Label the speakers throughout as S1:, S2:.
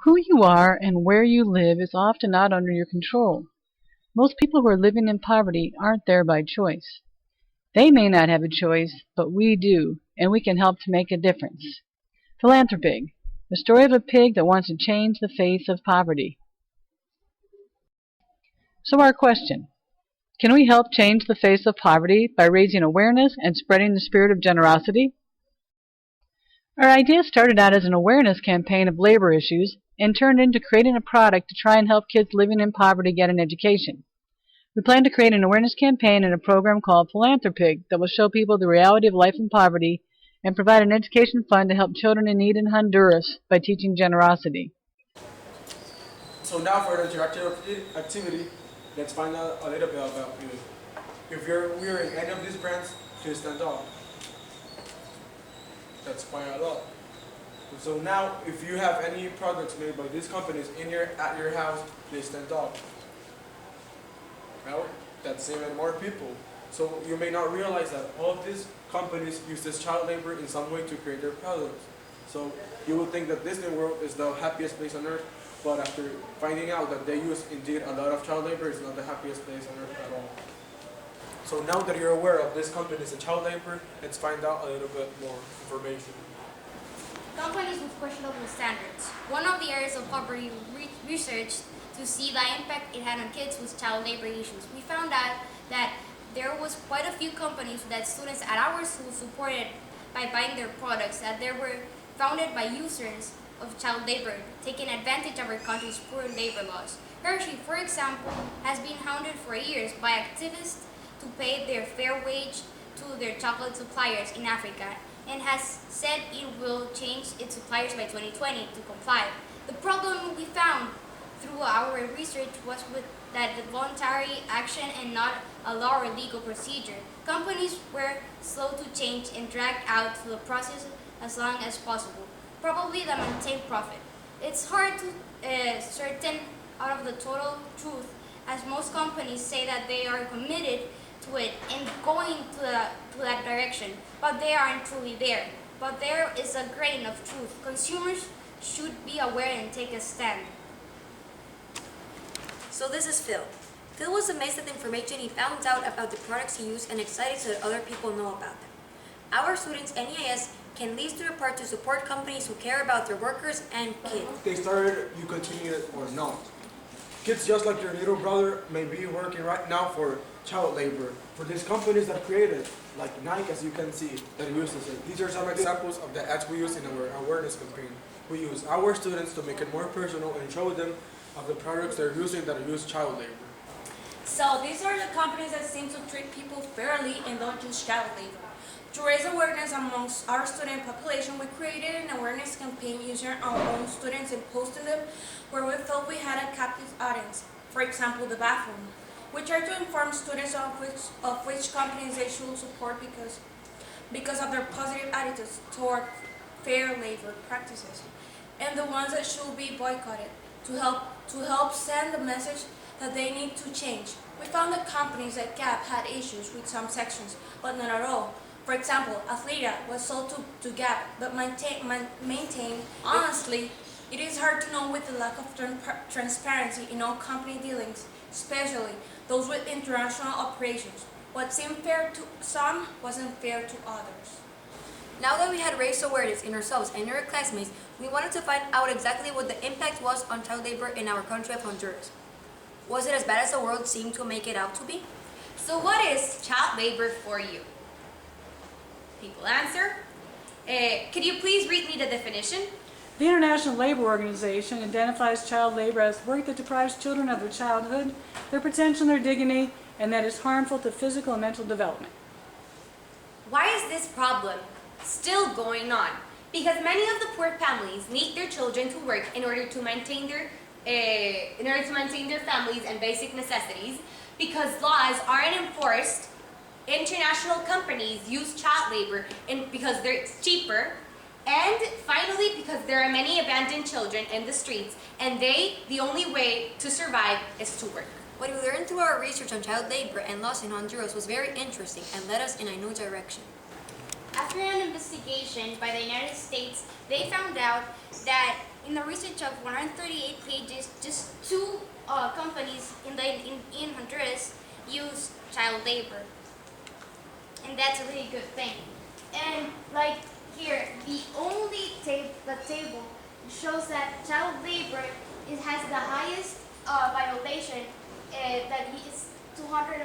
S1: Who you are and where you live is often not under your control. Most people who are living in poverty aren't there by choice. They may not have a choice, but we do, and we can help to make a difference. Philanthropig, the story of a pig that wants to change the face of poverty. So our question, can we help change the face of poverty by raising awareness and spreading the spirit of generosity? Our idea started out as an awareness campaign of labor issues and turned into creating a product to try and help kids living in poverty get an education. We plan to create an awareness campaign and a program called Philanthropig that will show people the reality of life in poverty and provide an education fund to help children in need in Honduras by teaching generosity.
S2: So now for the interactive activity, let's find out a little bit about you. If you're wearing any of these brands, please stand up. That's quite a lot. So now, if you have any products made by these companies at your house, please stand up. Well, that's even more people. So you may not realize that all of these companies use this child labor in some way to create their products. So you would think that Disney World is the happiest place on earth, but after finding out that they use indeed a lot of child labor, it's not the happiest place on earth at all. So now that you're aware of this companies and child labor, let's find out a little bit more information.
S3: Companies with questionable standards. One of the areas of poverty researched to see the impact it had on kids was child labor issues. We found out that there was quite a few companies that students at our school supported by buying their products, that they were founded by users of child labor, taking advantage of our country's poor labor laws. Hershey, for example, has been hounded for years by activists to pay their fair wage to their chocolate suppliers in Africa, and has said it will change its suppliers by 2020 to comply. The problem we found through our research was with that the voluntary action and not a law or legal procedure. Companies were slow to change and dragged out through the process as long as possible, probably to maintain profit. It's hard to certain out of the total truth, as most companies say that they are committed to it and going to that direction, but they aren't truly there. But there is a grain of truth. Consumers should be aware and take a stand.
S4: So this is Phil. Phil was amazed at the information he found out about the products he used and excited so that other people know about them. Our students in EIS can least do their part to support companies who care about their workers and kids.
S2: They started, you continue it or not. Kids just like your little brother may be working right now for child labor, for these companies that created, like Nike, as you can see, that uses it. These are some examples of the ads we use in our awareness campaign. We use our students to make it more personal and show them of the products they're using that use child labor.
S5: So these are the companies that seem to treat people fairly and don't use child labor. To raise awareness amongst our student population, we created an awareness campaign using our own students and posting them where we felt we had a captive audience. For example, the bathroom. We tried to inform students of which companies they should support because of their positive attitudes toward fair labor practices, and the ones that should be boycotted to help send the message that they need to change. We found that companies at Gap had issues with some sections, but not at all. For example, Athleta was sold to Gap, but maintained. Honestly, it is hard to know with the lack of transparency in all company dealings, especially those with international operations. What seemed fair to some wasn't fair to others.
S4: Now that we had raised awareness in ourselves and our classmates, we wanted to find out exactly what the impact was on child labor in our country of Honduras. Was it as bad as the world seemed to make it out to be?
S6: So what is child labor for you? People answer. Could you please read me the definition?
S1: The International Labor Organization identifies child labor as work that deprives children of their childhood, their potential and their dignity, and that is harmful to physical and mental development.
S6: Why is this problem still going on? Because many of the poor families need their children to work in order to maintain their families and basic necessities. Because laws aren't enforced, international companies use child labor because it's cheaper. And finally, because there are many abandoned children in the streets, and the only way to survive is to work.
S4: What we learned through our research on child labor and laws in Honduras was very interesting and led us in a new direction.
S3: After an investigation by the United States, they found out that in a research of 138 pages, just two companies in Honduras use child labor. And that's a really good thing. And like here, the table shows that child labor has the highest violation that is $240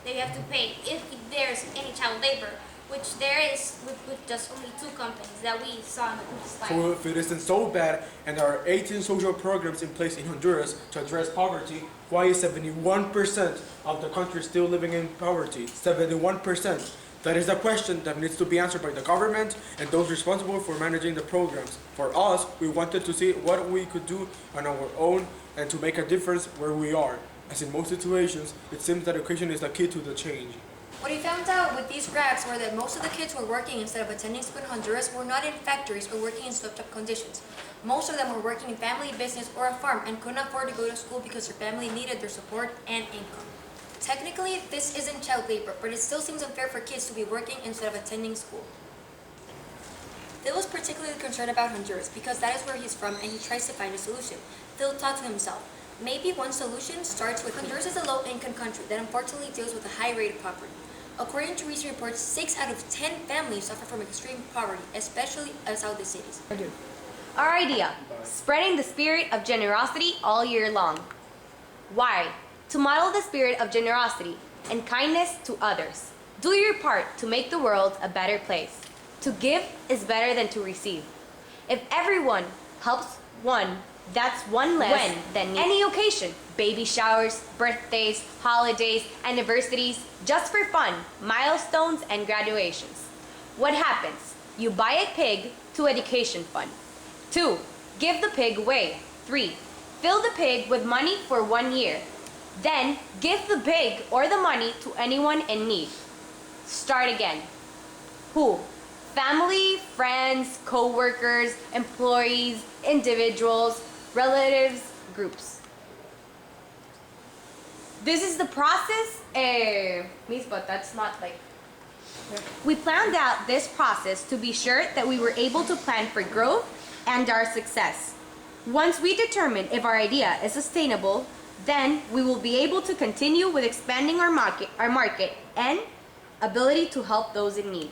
S3: they have to pay if there's any child labor, which there is with just only two companies that we saw in the previous slide.
S2: So if it isn't so bad and there are 18 social programs in place in Honduras to address poverty, why is 71% of the country still living in poverty? 71%. That is a question that needs to be answered by the government and those responsible for managing the programs. For us, we wanted to see what we could do on our own and to make a difference where we are. As in most situations, it seems that education is the key to the change.
S4: What we found out with these graphs were that most of the kids who were working instead of attending school in Honduras were not in factories or working in swept-up conditions. Most of them were working in family business or a farm and couldn't afford to go to school because their family needed their support and income. Technically, this isn't child labor, but it still seems unfair for kids to be working instead of attending school. Phil was particularly concerned about Honduras because that is where he's from and he tries to find a solution. Phil thought to himself, maybe one solution starts with Honduras is a low-income country that unfortunately deals with a high rate of poverty. According to recent reports, 6 out of 10 families suffer from extreme poverty, especially outside the cities.
S6: Our idea, spreading the spirit of generosity all year long. Why? To model the spirit of generosity and kindness to others. Do your part to make the world a better place. To give is better than to receive. If everyone helps one, that's one less than any occasion. Baby showers, birthdays, holidays, anniversaries, just for fun, milestones, and graduations. What happens? You buy a pig to education fund. 2. Give the pig away. 3. Fill the pig with money for 1 year. Then give the pig or the money to anyone in need. Start again. Who? Family, friends, co-workers, employees, individuals, relatives, groups. This is the process, Miss, but that's not like... We planned out this process to be sure that we were able to plan for growth and our success. Once we determine if our idea is sustainable, then we will be able to continue with expanding our market and ability to help those in need.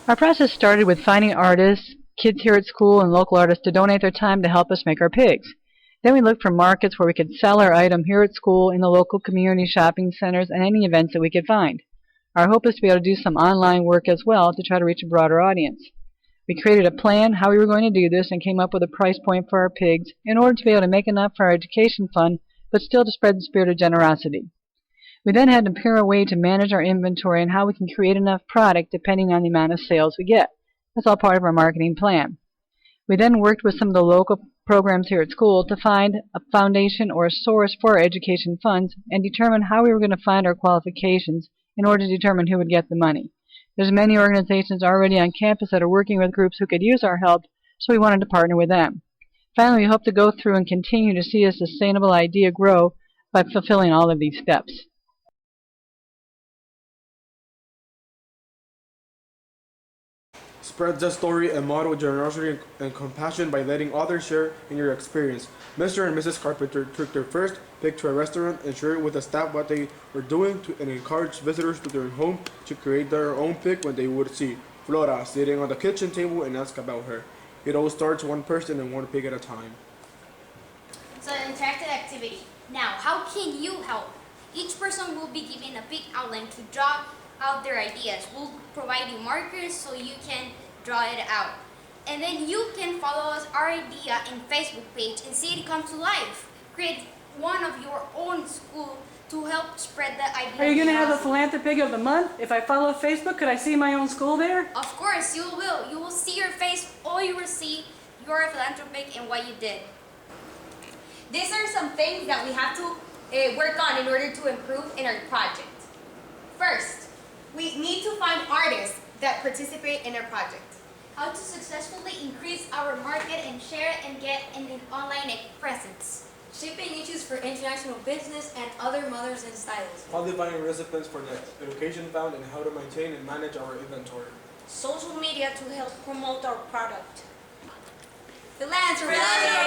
S1: Our process started with finding artists, kids here at school, and local artists to donate their time to help us make our pigs. Then we looked for markets where we could sell our item here at school, in the local community shopping centers, and any events that we could find. Our hope is to be able to do some online work as well to try to reach a broader audience. We created a plan how we were going to do this and came up with a price point for our pigs in order to be able to make enough for our education fund, but still to spread the spirit of generosity. We then had to prepare a way to manage our inventory and how we can create enough product depending on the amount of sales we get. That's all part of our marketing plan. We then worked with some of the local programs here at school to find a foundation or a source for our education funds and determine how we were going to find our qualifications in order to determine who would get the money. There's many organizations already on campus that are working with groups who could use our help, so we wanted to partner with them. Finally, we hope to go through and continue to see a sustainable idea grow by fulfilling all of these steps.
S2: Spread the story and model generosity and compassion by letting others share in your experience. Mr. and Mrs. Carpenter took their first pig to a restaurant and shared with the staff what they were doing and encouraged visitors to their home to create their own pig when they would see Flora sitting on the kitchen table and ask about her. It all starts one person and one pig at a time.
S3: It's an interactive activity. Now, how can you help? Each person will be given a big outline to draw out their ideas. We'll provide you markers so you can draw it out. And then you can follow our idea in Facebook page and see it come to life. Create one of your own school to help spread the idea.
S7: Are you going to have a philanthropig of the month? If I follow Facebook, could I see my own school there?
S3: Of course, you will. You will see your face. All you will see, you're a philanthropic and what you did.
S6: These are some things that we have to work on in order to improve in our project. First, we need to find artists that participate in our project.
S3: How to successfully increase our market and share and get an online presence.
S4: Shipping issues for international business and other mothers and stylists.
S2: Qualifying recipients for the education fund and how to maintain and manage our inventory.
S5: social media to help promote our product.
S6: Philanthropig.